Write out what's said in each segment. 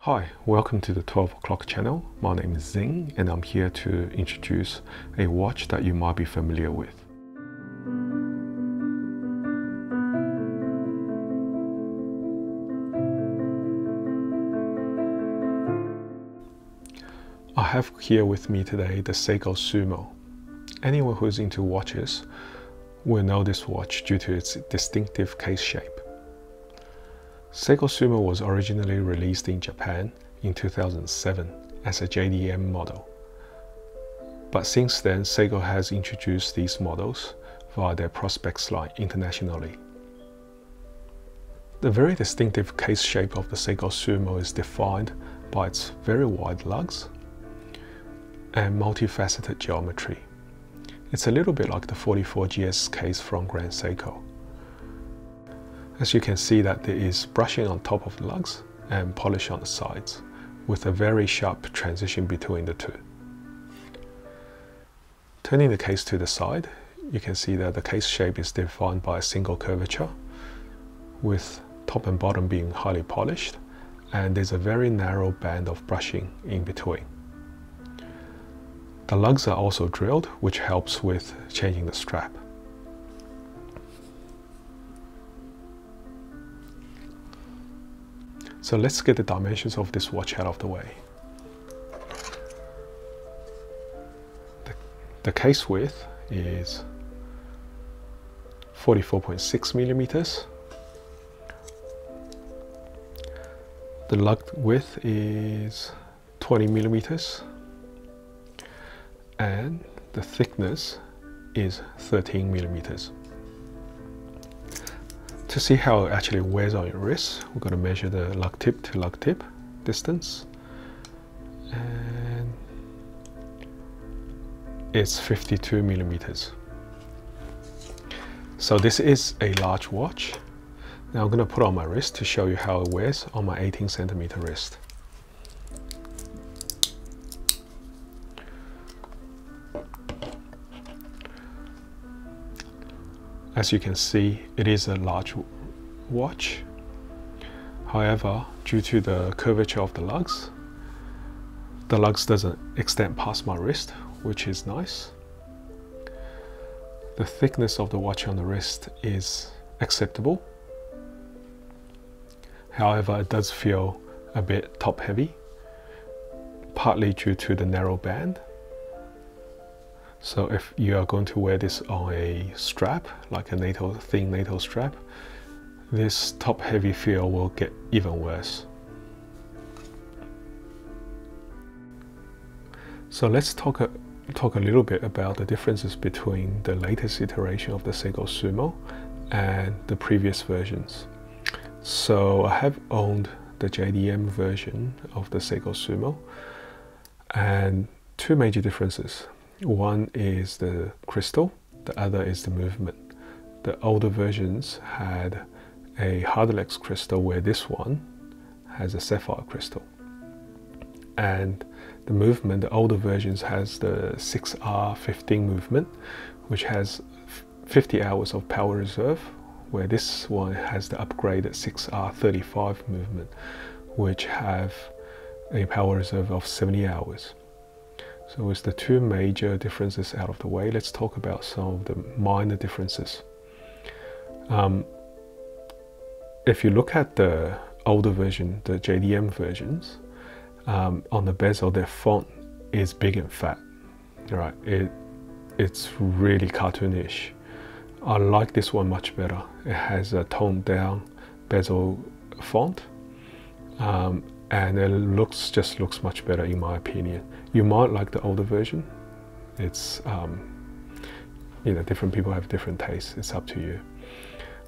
Hi, welcome to the 12 o'clock channel. My name is Zing and I'm here to introduce a watch that you might be familiar with. I have here with me today the Seiko Sumo. Anyone who's into watches will know this watch due to its distinctive case shape. Seiko Sumo was originally released in Japan in 2007 as a JDM model. But since then, Seiko has introduced these models via their Prospex line internationally. The very distinctive case shape of the Seiko Sumo is defined by its very wide lugs and multifaceted geometry. It's a little bit like the 44GS case from Grand Seiko. As you can see that there is brushing on top of the lugs and polish on the sides, with a very sharp transition between the two. Turning the case to the side, you can see that the case shape is defined by a single curvature, with top and bottom being highly polished, and there's a very narrow band of brushing in between. The lugs are also drilled, which helps with changing the strap. So let's get the dimensions of this watch out of the way. The case width is 44.6 millimeters. The lug width is 20 millimeters. And the thickness is 13 millimeters. To see how it actually wears on your wrist, we're going to measure the lug tip to lug tip distance, and it's 52 millimeters. So this is a large watch. Now I'm going to put it on my wrist to show you how it wears on my 18 centimeter wrist. As you can see, it is a large watch. However, due to the curvature of the lugs doesn't extend past my wrist, which is nice. The thickness of the watch on the wrist is acceptable. However, it does feel a bit top heavy, partly due to the narrow band. So if you are going to wear this on a strap, like a thin NATO strap, this top heavy feel will get even worse. So let's talk a little bit about the differences between the latest iteration of the Seiko Sumo and the previous versions. So I have owned the JDM version of the Seiko Sumo, and two major differences. One is the crystal, the other is the movement. The older versions had a Hardlex crystal, where this one has a sapphire crystal. And the movement, the older versions has the 6R15 movement, which has 50 hours of power reserve, where this one has the upgraded 6R35 movement, which have a power reserve of 70 hours. So with the two major differences out of the way, let's talk about some of the minor differences. If you look at the older version, the JDM versions, on the bezel, their font is big and fat. Right? It's really cartoonish. I like this one much better. It has a toned down bezel font. And it just looks much better in my opinion. You might like the older version. It's different people have different tastes. It's up to you.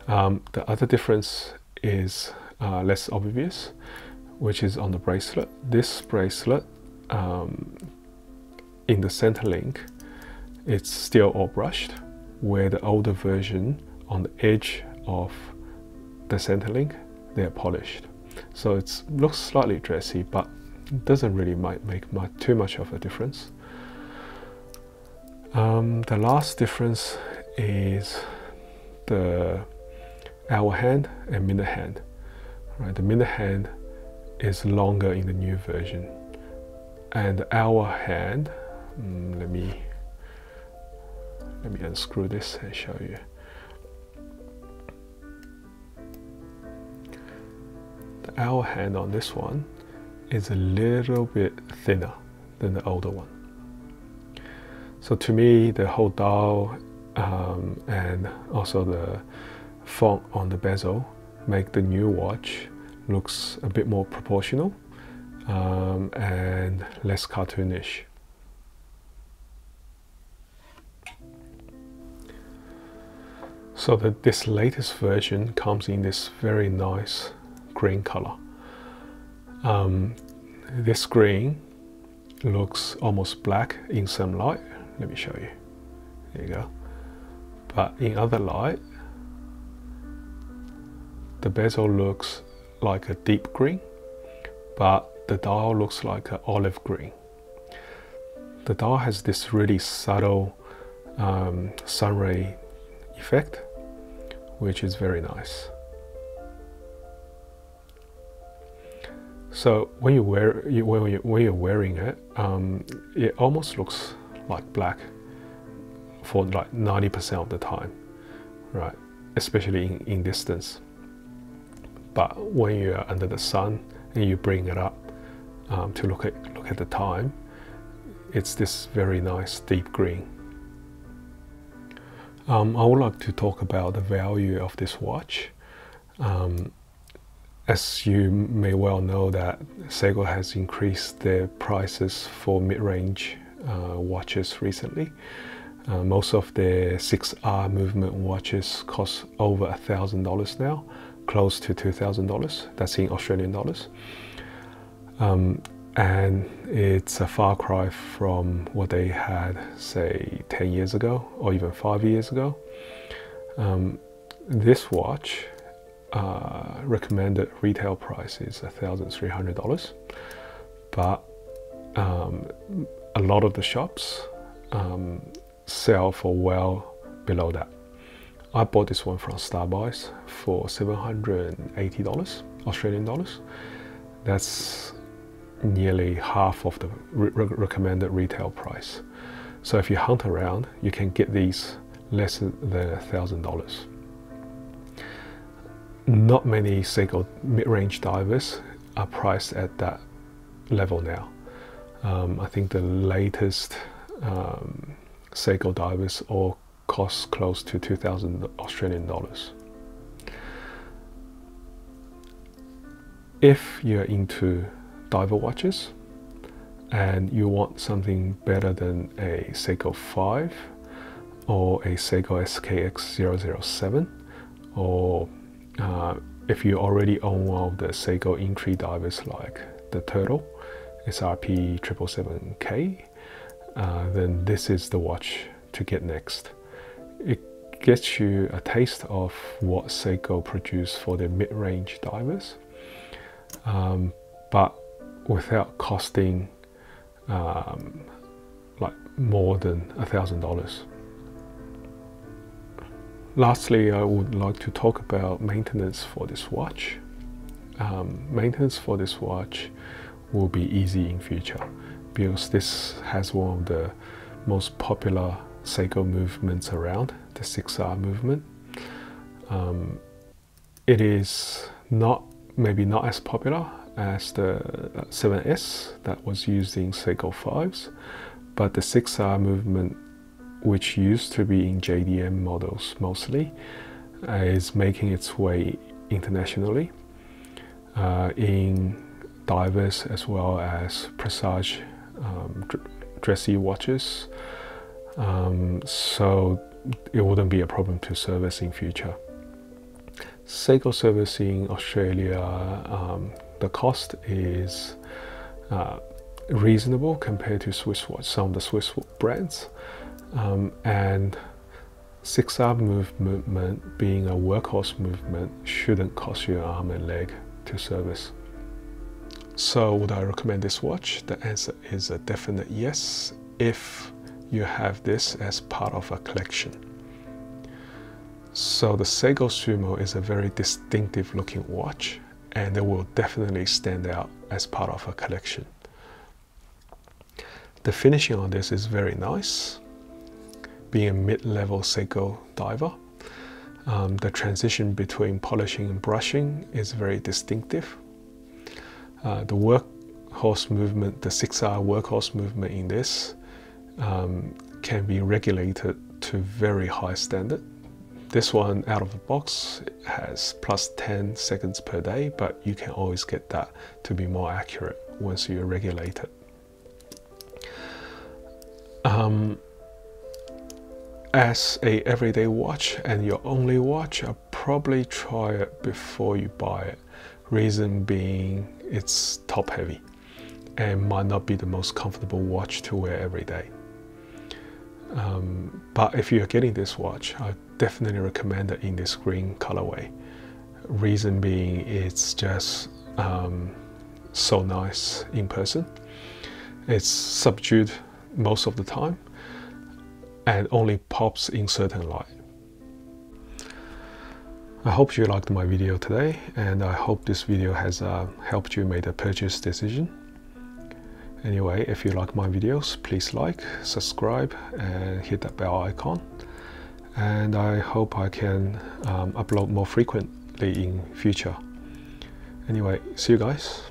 The other difference is less obvious, which is on the bracelet. This bracelet, in the center link, it's still all brushed, where the older version on the edge of the center link, they're polished. So it looks slightly dressy, but it doesn't really make too much of a difference. The last difference is the hour hand and minute hand. Right, the minute hand is longer in the new version, and the hour hand, let me unscrew this and show you. The hour hand on this one is a little bit thinner than the older one. So to me, the whole dial and also the font on the bezel make the new watch looks a bit more proportional and less cartoonish. So this latest version comes in this very nice green color. This green looks almost black in some light. Let me show you. There you go. But in other light, the bezel looks like a deep green, but the dial looks like an olive green. The dial has this really subtle sun ray effect, which is very nice. So when you're wearing it, it almost looks like black for like 90% of the time, right? Especially in distance. But when you're under the sun and you bring it up to look at the time, it's this very nice deep green. I would like to talk about the value of this watch. As you may well know, that Seiko has increased their prices for mid-range watches recently. Most of their 6R movement watches cost over $1,000 now, close to $2,000. That's in Australian dollars. And it's a far cry from what they had, say, 10 years ago or even 5 years ago. This watch recommended retail price is $1,300, but a lot of the shops sell for well below that. I bought this one from Starbuys for $780 Australian dollars. That's nearly half of the recommended retail price. So if you hunt around, you can get these less than $1,000. Not many Seiko mid-range divers are priced at that level now. I think the latest Seiko divers all cost close to 2,000 Australian dollars. If you're into diver watches and you want something better than a Seiko 5 or a Seiko SKX007, or if you already own one of the Seiko Incree divers like the Turtle, SRP 777K, then this is the watch to get next. It gets you a taste of what Seiko produce for their mid-range divers, but without costing like more than $1,000. Lastly, I would like to talk about maintenance for this watch. Maintenance for this watch will be easy in future because this has one of the most popular Seiko movements around, the 6R movement. It is maybe not as popular as the 7S that was used in Seiko 5s, but the 6R movement, which used to be in JDM models mostly, is making its way internationally in divers as well as presage dressy watches, so it wouldn't be a problem to service in future. Seiko service in Australia, the cost is reasonable compared to Swiss watch, some of the Swiss brands, and 6R movement being a workhorse movement shouldn't cost you an arm and leg to service. So would I recommend this watch? The answer is a definite yes, if you have this as part of a collection. So the Seiko Sumo is a very distinctive looking watch, and they will definitely stand out as part of a collection. The finishing on this is very nice. Being a mid-level Seiko diver, the transition between polishing and brushing is very distinctive. The workhorse movement, the 6-hour workhorse movement in this can be regulated to very high standard. This one out of the box has plus 10 seconds per day, but you can always get that to be more accurate once you regulate it. As a everyday watch and your only watch, I'll probably try it before you buy it. Reason being, it's top heavy and might not be the most comfortable watch to wear every day. But if you're getting this watch, I definitely recommend it in this green colorway. Reason being, it's just so nice in person. It's subdued most of the time and only pops in certain light. I hope you liked my video today, and I hope this video has helped you make a purchase decision. Anyway, if you like my videos, please like, subscribe and hit that bell icon. And I hope I can upload more frequently in future. Anyway, see you guys.